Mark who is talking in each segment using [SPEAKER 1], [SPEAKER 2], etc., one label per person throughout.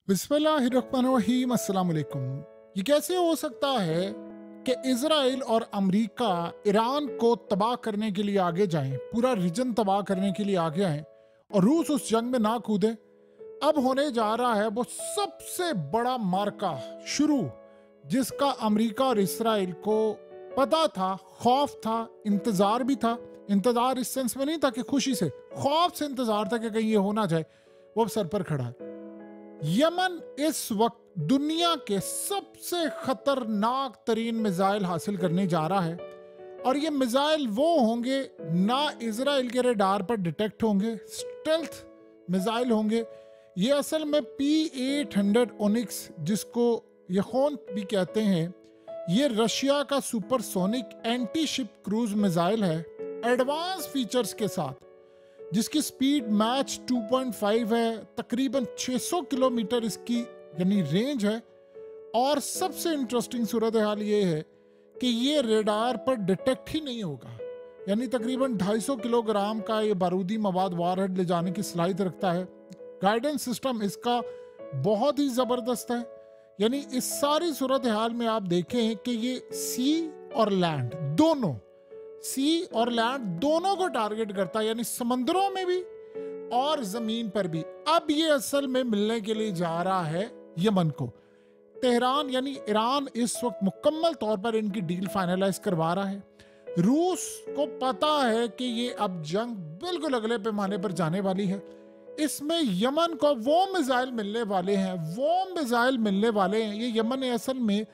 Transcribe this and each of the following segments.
[SPEAKER 1] बिस्मिल्लाहिर्रहमानिर्रहीम अस्सलाम वालेकुम। ये कैसे हो सकता है कि इजराइल और अमेरिका ईरान को तबाह करने के लिए आगे जाएं, पूरा रीजन तबाह करने के लिए आगे आएं और रूस उस जंग में ना कूदे। अब होने जा रहा है वो सबसे बड़ा मार्का शुरू, जिसका अमेरिका और इसराइल को पता था, खौफ था, इंतजार भी था। इंतजार इस सेंस में नहीं था कि खुशी से, खौफ से इंतजार था कि कहीं ये हो ना जाए। वो अब सर पर खड़ा है। यमन इस वक्त दुनिया के सबसे खतरनाक तरीन मिसाइल हासिल करने जा रहा है, और ये मिसाइल वो होंगे ना इजराइल के रडार पर डिटेक्ट होंगे, स्टेल्थ मिसाइल होंगे। ये असल में P-800 ओनिक्स, जिसको यखोन भी कहते हैं, ये रशिया का supersonic anti ship cruise missile है, एडवांस फीचर्स के साथ, जिसकी स्पीड मैच 2.5 है, तकरीबन 600 किलोमीटर इसकी यानी रेंज है। और सबसे इंटरेस्टिंग सूरत हाल ये है कि ये रेडार पर डिटेक्ट ही नहीं होगा, यानी तकरीबन 250 किलोग्राम का ये बारूदी मवाद वारहेड ले जाने की सलाहियत रखता है। गाइडेंस सिस्टम इसका बहुत ही ज़बरदस्त है। यानी इस सारी सूरत हाल में आप देखें कि ये सी और लैंड दोनों, सी और लैंड दोनों को टारगेट करता है, यानी समंदरों में भी और जमीन पर भी। अब ये असल में मिलने के लिए जा रहा है यमन को। तेहरान यानी ईरान इस वक्त मुकम्मल तौर पर इनकी डील फाइनलाइज करवा रहा है। रूस को पता है कि ये अब जंग बिल्कुल अगले पैमाने पर जाने वाली है। इसमें यमन को वो मिसाइल मिलने वाले हैं, वो मिसाइल मिलने वाले हैं। ये यमन ने असल में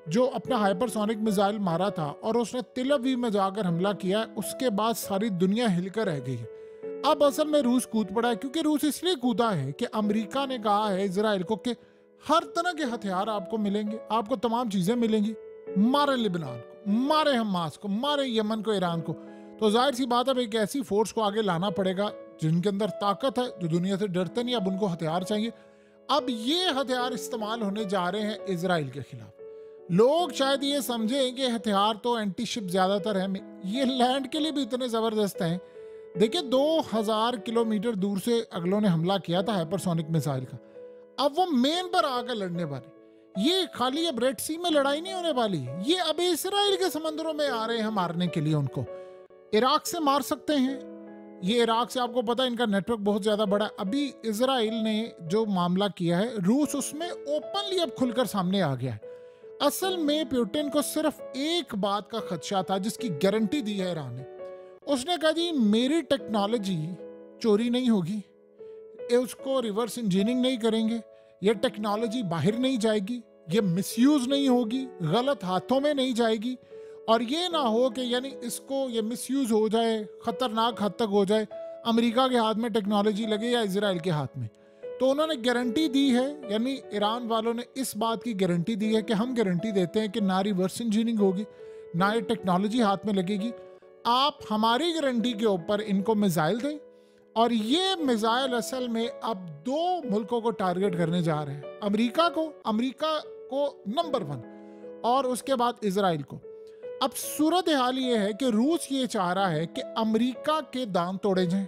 [SPEAKER 1] जो अपना हाइपरसोनिक मिसाइल मारा था और उसने तिल अवीव में जाकर हमला किया, उसके बाद सारी दुनिया हिलकर रह गई है। अब असल में रूस कूद पड़ा है, क्योंकि रूस इसलिए कूदा है कि अमेरिका ने कहा है इजराइल को कि हर तरह के हथियार आपको मिलेंगे, आपको तमाम चीजें मिलेंगी, मारे लिबनान को, मारे हमास को, मारे यमन को, ईरान को। तो जाहिर सी बात है, एक ऐसी फोर्स को आगे लाना पड़ेगा जिनके अंदर ताकत है, जो दुनिया से डरते नहीं। अब उनको हथियार चाहिए। अब ये हथियार इस्तेमाल होने जा रहे हैं इजराइल के खिलाफ। लोग शायद ये समझें कि हथियार तो एंटी शिप ज्यादातर है, ये लैंड के लिए भी इतने जबरदस्त हैं। देखिए 2000 किलोमीटर दूर से अगलों ने हमला किया था हाइपरसोनिक मिसाइल का। अब वो मेन पर आकर लड़ने वाले, ये खाली अब रेड सी में लड़ाई नहीं होने वाली, ये अब इसराइल के समंदरों में आ रहे हैं मारने के लिए। उनको इराक से मार सकते हैं। ये इराक से, आपको पता है इनका नेटवर्क बहुत ज्यादा बड़ा। अभी इजराइल ने जो मामला किया है, रूस उसमें ओपनली अब खुलकर सामने आ गया है। असल में पुतिन को सिर्फ एक बात का खदशा था, जिसकी गारंटी दी है ईरान ने। उसने कहा जी मेरी टेक्नोलॉजी चोरी नहीं होगी, उसको रिवर्स इंजीनियरिंग नहीं करेंगे, ये टेक्नोलॉजी बाहर नहीं जाएगी, ये मिसयूज नहीं होगी, गलत हाथों में नहीं जाएगी, और ये ना हो कि यानी इसको ये मिसयूज हो जाए, खतरनाक हद तक हो जाए, अमेरिका के हाथ में टेक्नोलॉजी लगे या इजराइल के हाथ में। तो उन्होंने गारंटी दी है, यानी ईरान वालों ने इस बात की गारंटी दी है कि हम गारंटी देते हैं कि ना रिवर्स इंजीनियरिंग होगी, ना ये टेक्नोलॉजी हाथ में लगेगी। आप हमारी गारंटी के ऊपर इनको मिसाइल दें। और ये मिसाइल असल में अब दो मुल्कों को टारगेट करने जा रहे हैं, अमेरिका को नंबर 1 और उसके बाद इजराइल को। अब सूरत हाल ये है कि रूस ये चाह रहा है कि अमेरिका के दांत तोड़े जाएं,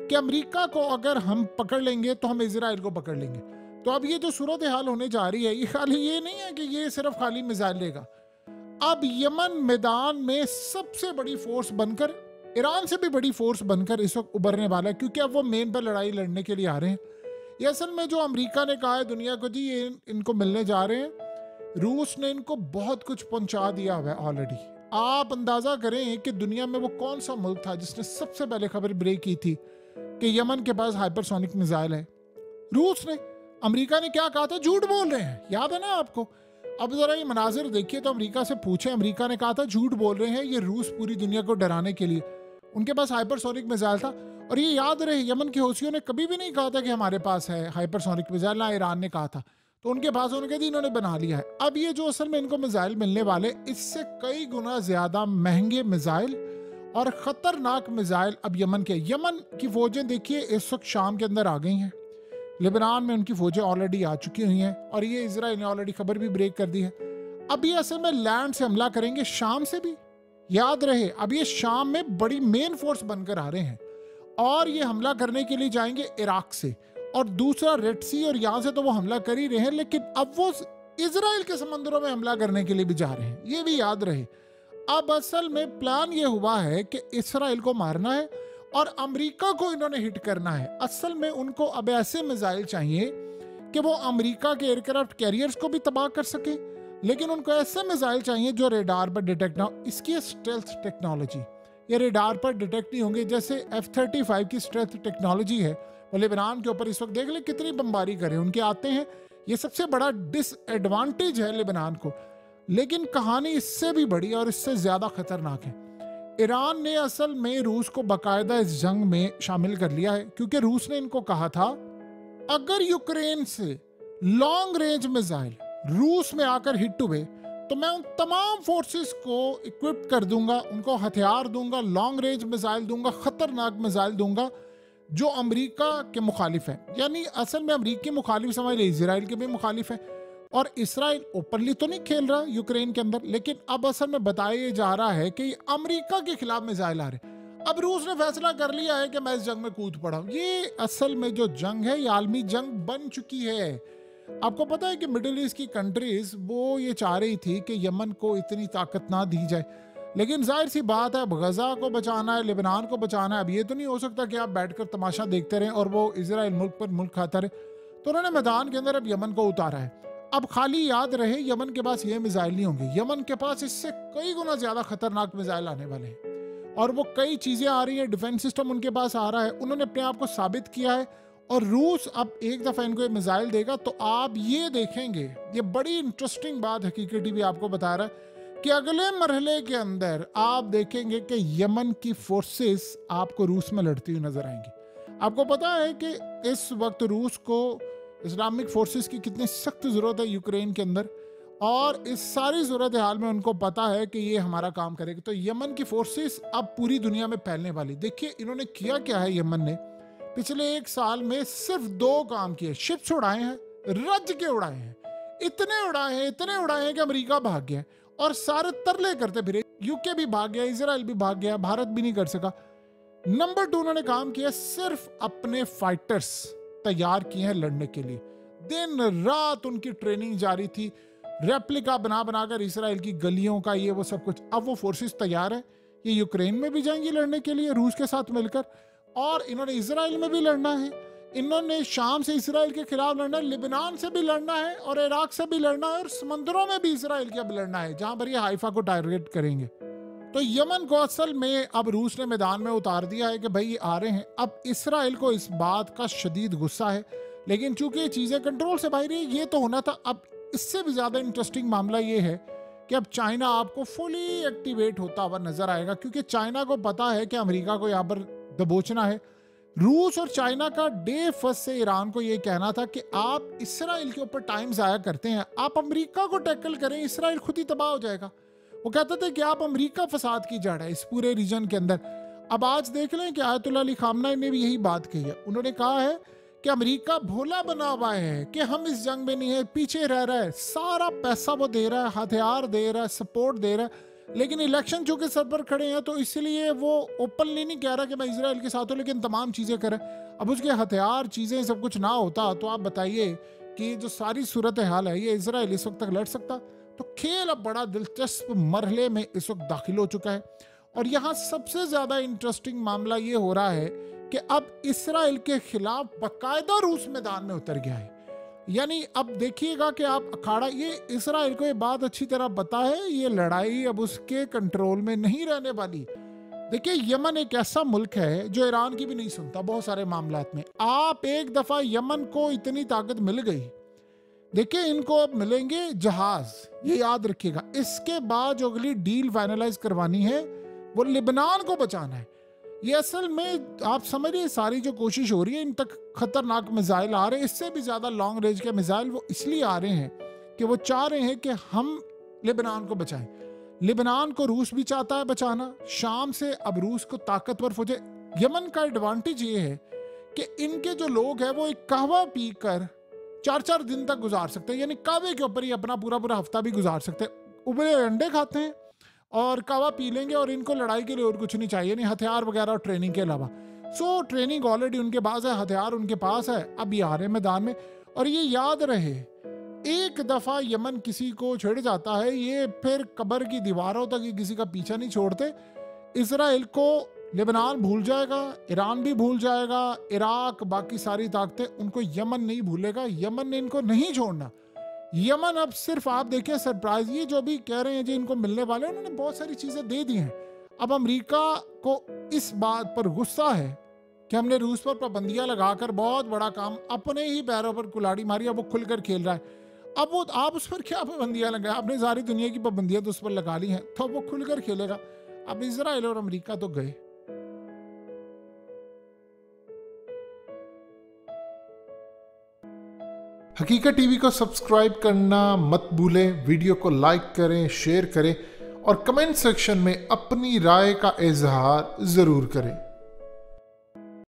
[SPEAKER 1] कि अमेरिका को अगर हम पकड़ लेंगे तो हम इजराइल को पकड़ लेंगे। तो अब ये जो सूरत हाल होने जा रही है, ये खाली ये नहीं है कि ये सिर्फ खाली मिसाइल लेगा। अब यमन मैदान में सबसे बड़ी फोर्स बनकर, ईरान से भी बड़ी फोर्स बनकर इस वक्त उभरने वाला है, क्योंकि अब वो मेन पर लड़ाई लड़ने के लिए आ रहे हैं। ये असल में जो अमेरिका ने कहा है दुनिया को, जी ये इनको मिलने जा रहे हैं, रूस ने इनको बहुत कुछ पहुंचा दिया हुआ है ऑलरेडी। आप अंदाजा करें कि दुनिया में वो कौन सा मुल्क था जिसने सबसे पहले खबर ब्रेक की थी कि यमन के पास हाइपरसोनिक मिसाइल है? रूस ने। अमेरिका ने क्या कहा था? झूठ बोल रहे हैं, याद है ना आपको? अब जरा ये मनाजिर देखिए तो अमेरिका से पूछे, अमेरिका ने कहा था झूठ बोल रहे हैं, ये रूस पूरी दुनिया को डराने के लिए, उनके पास हाइपरसोनिक मिसाइल था। और ये याद रहे, यमन के हौसियों ने कभी भी नहीं कहा था कि हमारे पास है हाइपरसोनिक मिसाइल, ना ईरान ने कहा था। तो उनके पास उन्होंने कहा इन्होंने बना लिया है। अब ये जो असल में इनको मिसाइल मिलने वाले, इससे कई गुना ज्यादा महंगे मिसाइल और खतरनाक मिसाइल अब यमन की फौजें देखिए इस वक्त शाम के अंदर आ गई हैं, लेबनान में उनकी फौजें ऑलरेडी आ चुकी हुई हैं, और ये इजराइल ने ऑलरेडी खबर भी ब्रेक कर दी है। अब ये असल में लैंड से हमला करेंगे, शाम से भी। याद रहे अब ये शाम में बड़ी मेन फोर्स बनकर आ रहे हैं, और ये हमला करने के लिए जाएंगे इराक से, और दूसरा रेड सी, और यहाँ से तो वो हमला कर ही रहे हैं, लेकिन अब वो इजराइल के समंदरों में हमला करने के लिए भी जा रहे हैं, ये भी याद रहे। अब असल में प्लान ये हुआ है कि इसराइल को मारना है और अमेरिका को इन्होंने हिट करना है। असल में उनको अब ऐसे मिसाइल चाहिए कि वो अमेरिका के एयरक्राफ्ट कैरियर्स को भी तबाह कर सके, लेकिन उनको ऐसे मिसाइल चाहिए जो रेडार पर डिटेक्ट ना हो। इसकी स्टेल्थ टेक्नोलॉजी, ये रेडार पर डिटेक्ट नहीं होंगे, जैसे F-35 की स्टेल्थ टेक्नोलॉजी है। वो लेबनान के ऊपर इस वक्त देख ले कितनी बमबारी करें, उनके आते हैं, ये सबसे बड़ा डिसएडवांटेज है लेबनान को। लेकिन कहानी इससे भी बड़ी और इससे ज्यादा खतरनाक है। ईरान ने असल में रूस को बाकायदा इस जंग में शामिल कर लिया है, क्योंकि रूस ने इनको कहा था अगर यूक्रेन से लॉन्ग रेंज मिसाइल रूस में आकर हिट हुए तो मैं उन तमाम फोर्सेस को इक्विप कर दूंगा, उनको हथियार दूंगा, लॉन्ग रेंज मिसाइल दूंगा, खतरनाक मिसाइल दूंगा जो अमेरिका के मुखालिफ है। यानी असल में अमेरिकी मुखालिफ समझ ले, इजराइल के भी मुखालिफ है। और इसराइल ओपनली तो नहीं खेल रहा यूक्रेन के अंदर, लेकिन अब असल में बताया जा रहा है कि अमेरिका के खिलाफ मिसाइल आ रहे। अब रूस ने फैसला कर लिया है कि मैं इस जंग में कूद पड़ा हूं। ये असल में जो जंग है ये आलमी जंग बन चुकी है। आपको पता है कि मिडिल ईस्ट की कंट्रीज वो ये चाह रही थी कि यमन को इतनी ताकत ना दी जाए, लेकिन जाहिर सी बात है अब गजा को बचाना है, लेबनान को बचाना है। अब ये तो नहीं हो सकता कि आप बैठकर तमाशा देखते रहें और वो इजराइल मुल्क पर मुल्क खाता रहे। तो उन्होंने मैदान के अंदर अब यमन को उतारा है। अब खाली याद रहे यमन के पास ये मिसाइल नहीं होंगे, यमन के पास इससे कई गुना ज्यादा खतरनाक मिसाइल आने वाले हैं और वो कई चीजें आ रही है, डिफेंस सिस्टम उनके पास आ रहा है, उन्होंने अपने आप को साबित किया है। और रूस अब एक दफा इनको ये मिसाइल देगा तो आप ये देखेंगे, ये बड़ी इंटरेस्टिंग बात हकीकत टीवी आपको बता रहा है कि अगले मरहले के अंदर आप देखेंगे कि यमन की फोर्सेस आपको रूस में लड़ती हुई नजर आएंगी। आपको पता है कि इस वक्त रूस को इस्लामिक फोर्सेस की कितनी सख्त जरूरत है यूक्रेन के अंदर, और इस सारी सूरत हाल में उनको पता है कि ये हमारा काम करेगा। तो यमन की फोर्सेस अब पूरी दुनिया में फैलने वाली। देखिए इन्होंने किया क्या है, यमन ने पिछले 1 साल में सिर्फ 2 काम किए, शिप्स उड़ाए हैं, रज के उड़ाए हैं, इतने उड़ाए हैं कि अमेरिका भाग गया और सारे तरले करते फिरे। यूके भी भाग गया, इजराइल भी भाग गया, भारत भी नहीं कर सका। नंबर 2 उन्होंने काम किया, सिर्फ अपने फाइटर्स तैयार किए हैं लड़ने के लिए। दिन रात उनकी ट्रेनिंग जारी थी, रेप्लिका बना बनाकर इजराइल की गलियों का ये वो सब कुछ। अब वो फोर्सेस तैयार है, ये यूक्रेन में भी जाएंगे लड़ने के लिए रूस के साथ मिलकर, और इन्होंने इजराइल में भी लड़ना है, इन्होंने शाम से इजराइल के खिलाफ लड़ना है, लिबनान से भी लड़ना है और इराक से भी लड़ना है, और समंदरों में भी इजराइल के अब लड़ना है जहां पर ये हाइफा को टारगेट करेंगे। तो यमन को असल में अब रूस ने मैदान में उतार दिया है कि भाई ये आ रहे हैं। अब इसराइल को इस बात का शदीद गुस्सा है, लेकिन चूंकि ये चीजें कंट्रोल से बाहर है, ये तो होना था। अब इससे भी ज्यादा इंटरेस्टिंग मामला ये है कि अब चाइना आपको फुली एक्टिवेट होता हुआ नजर आएगा, क्योंकि चाइना को पता है कि अमेरिका को यहाँ पर दबोचना है। रूस और चाइना का डे फर्स्ट से ईरान को ये कहना था कि आप इसराइल के ऊपर टाइम जाया करते हैं, आप अमेरिका को टैकल करें, इसराइल खुद ही तबाह हो जाएगा। वो कहते थे कि आप अमेरिका फसाद की जड़ है इस पूरे रीजन के अंदर। अब आज देख लें कि आयतुल्लाह अली खामनेई ने भी यही बात कही है। उन्होंने कहा है कि अमेरिका भोला बना हुआ है कि हम इस जंग में नहीं है, पीछे रह रहा है, सारा पैसा वो दे रहा है, हथियार दे रहा है, सपोर्ट दे रहा है, लेकिन इलेक्शन चूंकि सर पर खड़े हैं तो इसलिए वो ओपनली नहीं कह रहा कि मैं इजराइल के साथ हूं, लेकिन तमाम चीजें करे। अब उसके हथियार चीजें सब कुछ ना होता तो आप बताइए कि जो सारी सूरत हाल है ये इजराइल इस वक्त तक लड़ सकता। तो खेल अब बड़ा दिलचस्प मरहले में इस वक्त दाखिल हो चुका है, और यहाँ सबसे ज्यादा इंटरेस्टिंग मामला ये हो रहा है कि अब इसराइल के खिलाफ बाकायदा रूस मैदान में उतर गया है। यानी अब देखिएगा कि आप अखाड़ा, ये इसराइल को ये बात अच्छी तरह पता है, ये लड़ाई अब उसके कंट्रोल में नहीं रहने वाली। देखिए यमन एक ऐसा मुल्क है जो ईरान की भी नहीं सुनता बहुत सारे मामलात में। आप एक दफा यमन को इतनी ताकत मिल गई, देखिए इनको अब मिलेंगे जहाज, ये याद रखिएगा। इसके बाद जो अगली डील फाइनलाइज करवानी है वो लिबनान को बचाना है। ये असल में आप समझिए सारी जो कोशिश हो रही है, इन तक खतरनाक मिसाइल आ रहे हैं, इससे भी ज्यादा लॉन्ग रेंज के मिसाइल वो इसलिए आ रहे हैं कि वो चाह रहे हैं कि हम लिबनान को बचाएं। लिबनान को रूस भी चाहता है बचाना, शाम से अब रूस को ताकतवर फौजें। यमन का एडवांटेज ये है कि इनके जो लोग हैं वो एक कहवा पीकर 4-4 दिन तक गुजार सकते हैं, यानी कहवे के ऊपर ही अपना पूरा हफ्ता भी गुजार सकते हैं। उबले अंडे खाते हैं और कहवा पी लेंगे, और इनको लड़ाई के लिए और कुछ नहीं चाहिए, नहीं हथियार वगैरह और ट्रेनिंग के अलावा। सो ट्रेनिंग ऑलरेडी उनके पास है, हथियार उनके पास है, अब ये आ रहे मैदान में। और ये याद रहे, एक दफा यमन किसी को छेड़ जाता है, ये फिर कब्र की दीवारों तक किसी का पीछा नहीं छोड़ते। इजराइल को लेबनान भूल जाएगा, ईरान भी भूल जाएगा, इराक, बाकी सारी ताकतें, उनको यमन नहीं भूलेगा। यमन ने इनको नहीं छोड़ना। यमन अब सिर्फ आप देखिए सरप्राइज, ये जो भी कह रहे हैं जी इनको मिलने वाले, उन्होंने बहुत सारी चीजें दे दी हैं। अब अमेरिका को इस बात पर गुस्सा है कि हमने रूस पर पाबंदियां लगाकर बहुत बड़ा काम, अपने ही पैरों पर कुल्हाड़ी मारी, अब वो खुलकर खेल रहा है। अब वो आप उस पर क्या पाबंदियां लगाए, आपने सारी दुनिया की पाबंदियां तो उस पर लगा ली हैं, तो वो खुलकर खेलेगा। अब इजराइल और अमेरिका तो गए।
[SPEAKER 2] हकीकत टीवी को सब्सक्राइब करना मत भूलें, वीडियो को लाइक करें, शेयर करें और कमेंट सेक्शन में अपनी राय का इजहार जरूर करें।